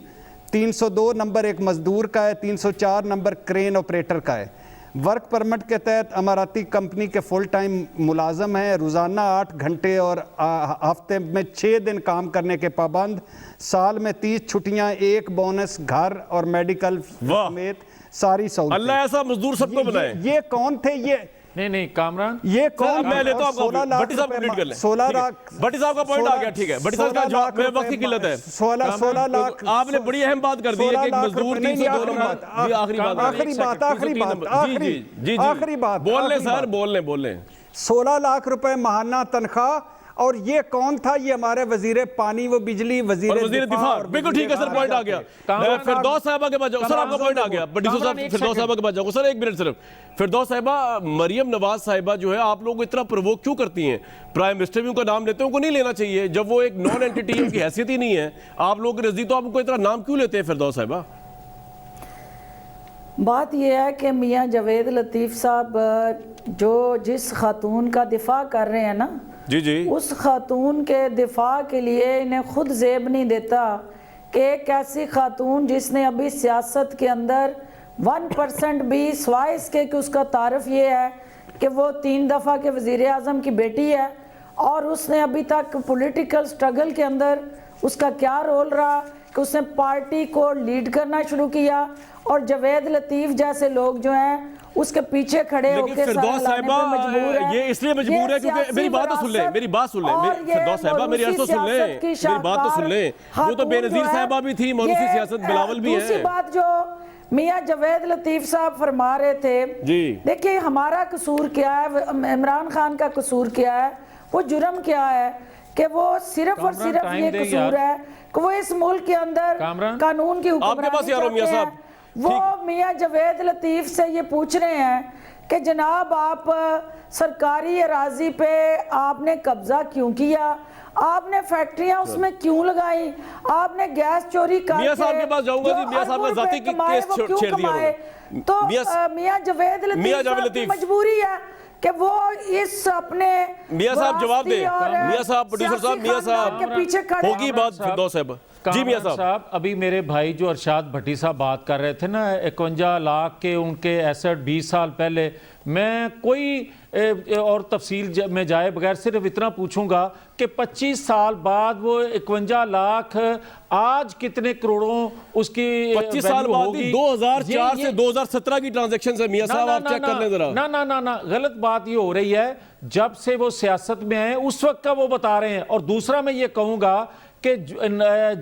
302 नंबर एक मजदूर का है, 304 नंबर क्रेन ऑपरेटर का है। वर्क परमिट के तहत अमाराती कंपनी के फुल टाइम मुलाजम हैं, रोज़ाना 8 घंटे और हफ्ते में 6 दिन काम करने के पाबंद, साल में 30 छुट्टियां, 1 बोनस, घर और मेडिकल समेत सारी सहूलतें। अल्लाह ऐसा मजदूर सबको बनाए। ये कौन थे? ये नहीं कामरान, ये कौन? मैं लेता हूं आपको, भट्टी साहब कंप्लीट कर लें। 16 लाख, भट्टी साहब का पॉइंट आ गया, ठीक है। भट्टी साहब का जवाब में वक्त की किल्लत है। 16 लाख। आपने बड़ी अहम बात कर दी है कि एक मजदूर 302 नंबर। आखिरी बात बोल लें सर, बोल लें। 16 लाख रुपए माहाना तनख्वाह, और ये कौन था? ये हमारे वजीर पानी व बिजली, वजीर दिफा। बिल्कुल ठीक है सर, पॉइंट आ गया। फिरदौस साहिबा के पास जाओ सर, आपका पॉइंट आ गया। फिरदौस साहिबा के पास जाओ सर, 1 मिनट सिर्फ। फिरदौस साहिबा, मरियम नवाज साहिबा जो है, आप लोग इतना प्रवोक क्यों करती हैं? प्राइम मिनिस्टर भी उनका नाम लेते हैं, उनको नहीं लेना चाहिए जब वो एक नॉन एंटिटी, उनकी हैसियत ही नहीं है आप लोग के नजदीक, तो आप उनको इतना नाम क्यों लेते हैं फिरदौस साहिबा? बात यह है कि मियाँ जवेद लतीफ़ साहब जो जिस खातून का दिफा कर रहे हैं ना, जी, उस खातून के दिफा के लिए इन्हें खुद जेब नहीं देता कि एक ऐसी खातून जिसने अभी सियासत के अंदर 1% भी, सिवाय इसके कि उसका तारफ़ ये है कि वो 3 दफ़ा के वज़ीर आज़म की बेटी है और उसने अभी तक पॉलिटिकल स्ट्रगल के अंदर उसका क्या रोल रहा कि उसने पार्टी को लीड करना शुरू किया, और जवेद लतीफ़ जैसे लोग जो हैं उसके पीछे खड़े होकर फिरदौस साहिबा ये इसलिए मजबूर है क्योंकि मेरी बात तो सुन ले, फिरदौस साहिबा मेरी अर्ज तो सुन ले, मेरी बात तो सुन ले। वो तो बेनज़ीर साहिबा भी थी, मौरूसी सियासत बिलावल भी है। दूसरी बात जो मियाँ जवेद लतीफ़ साहब फरमा रहे थे, देखिए हमारा कसूर क्या है, इमरान खान का कसूर क्या है, वो जुर्म क्या है कि वो सिर्फ और सिर्फ ये कसूर है कि वो इस मुल्क के अंदर कानून की हुक्मरानी चाहते हैं। वो मियाँ जवेद लतीफ़ से ये पूछ रहे हैं कि जनाब आप सरकारी अराजी पे आपने कब्जा क्यों किया, आपने फैक्ट्रियां उसमें क्यों लगाई, आपने गैस चोरी करके मियां साहब के पास जाऊंगा जी, मियां साहब का जाति की केस छेड़ दिया। तो मियां जवेद लतीफ़ की मजबूरी है कि वो इस अपने मियां साहब जवाब दे, मियां साहब प्रोड्यूसर साहब, मियां साहब के पीछे खड़े होगी बात फिरदौस साहब। जी मियां साहब, अभी मेरे भाई जो अरशाद भट्टी साहब बात कर रहे थे ना 51 लाख के उनके एसेट 20 साल पहले, मैं कोई और तफसील में जाए बगैर सिर्फ इतना पूछूंगा कि 25 साल बाद वो 51 लाख आज कितने करोड़ों उसकी 25 साल बाद 2004 से 2017 की ट्रांजैक्शन है मियां साहब, आप चेक कर लें जरा। ना गलत बात ये हो रही है, जब से वो सियासत में आए उस वक्त का वो बता रहे हैं। और दूसरा मैं ये कहूंगा कि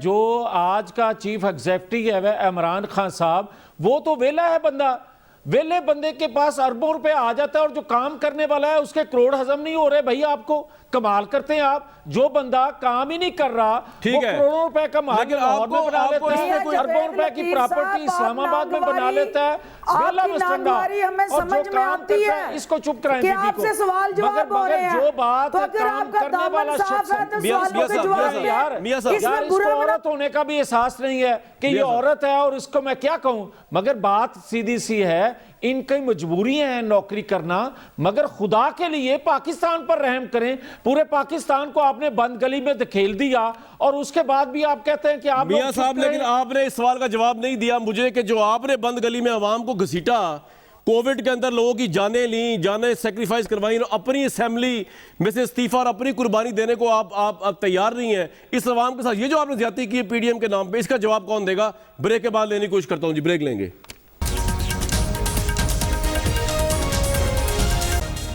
जो आज का चीफ एग्जीक्यूटिव है इमरान खान साहब, वो तो वेला है बंदा, वेले बंदे के पास अरबों रुपए आ जाता है और जो काम करने वाला है उसके करोड़ हजम नहीं हो रहे भाई आपको। कमाल करते हैं आप। जो बंदा काम ही नहीं कर रहा ठीक वो है, करोड़ों रुपए कमा लेकिन के लाहौर में आपको- बना आपको लेता इसमें है, कोई- अरबों रुपए की प्रॉपर्टी इस्लामाबाद में बना लेता है, बेला आपकी बसंडा। नागवारी हमें और जो समझ में काम आती करता है इसको चुप कराएं कि बीबी को। आपसे सवाल जवाब हो रहे हैं। जो बात तो अगर काम आपका करने दामन वाला साफ शख्स है तो मियां सवालों के साहब, जवाब मियां दें। साहब, मियां साहब, इसमें यार इसको बुरा औरत होने का भी एहसास नहीं है कि ये मियां साहब। औरत है और इसको मैं क्या कहूं। मगर बात सीधी सी है, इनकी मजबूरियां हैं नौकरी करना, मगर खुदा के लिए पाकिस्तान पर रहम करें। पूरे पाकिस्तान को आपने बंद गली में धकेल दिया और उसके बाद भी आप कहते हैं कि आप लोग मियां चुप साहब, करें। लेकिन आपने इस सवाल का जवाब नहीं दिया मुझे कि जो आपने बंद गली में आवाम को घसीटा, कोविड के अंदर लोगों की जानें ली, जानें सेक्रीफाइस करवाई, और अपनी असेंबली में से इस्तीफा और अपनी कुर्बानी देने को आप तैयार नहीं है इस आवाम के साथ। ये जो आपने ज्यादती की है पीडीएम के नाम पे, इसका जवाब कौन देगा? ब्रेक के बाद लेने की कोशिश करता हूं जी, ब्रेक लेंगे।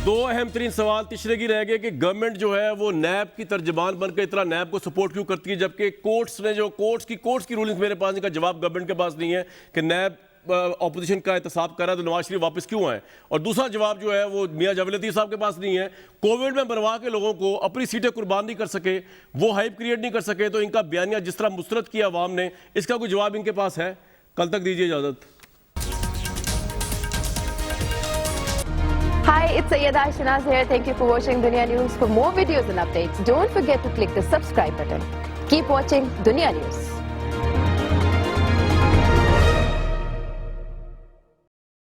दो अहम तरीन सवाल तीसरे की रह गए कि गवर्नमेंट जो है वो नैब की तर्जमान बनकर इतना नैब को सपोर्ट क्यों करती है, जबकि कोर्ट्स की रूलिंग मेरे पास, इनका जवाब गवर्नमेंट के पास नहीं है कि नैब ऑपोजिशन का एहतसाब कर रहा है तो नवाज शरीफ वापस क्यों आए। और दूसरा जवाब जो है वो मियां जावेद लतीफ साहब के पास नहीं है। कोविड में मरवा के लोगों को अपनी सीटें कुर्बान नहीं कर सके, वो हाइप क्रिएट नहीं कर सके, तो इनका बयानिया जिस तरह मुस्तरद किया अवाम ने, इसका कोई जवाब इनके पास है? कल तक दीजिए इजाजत। Hi, it's Sayyeda Shanaz here. Thank you for watching Dunia News. For more videos and updates, don't forget to click the subscribe button. Keep watching Dunia News.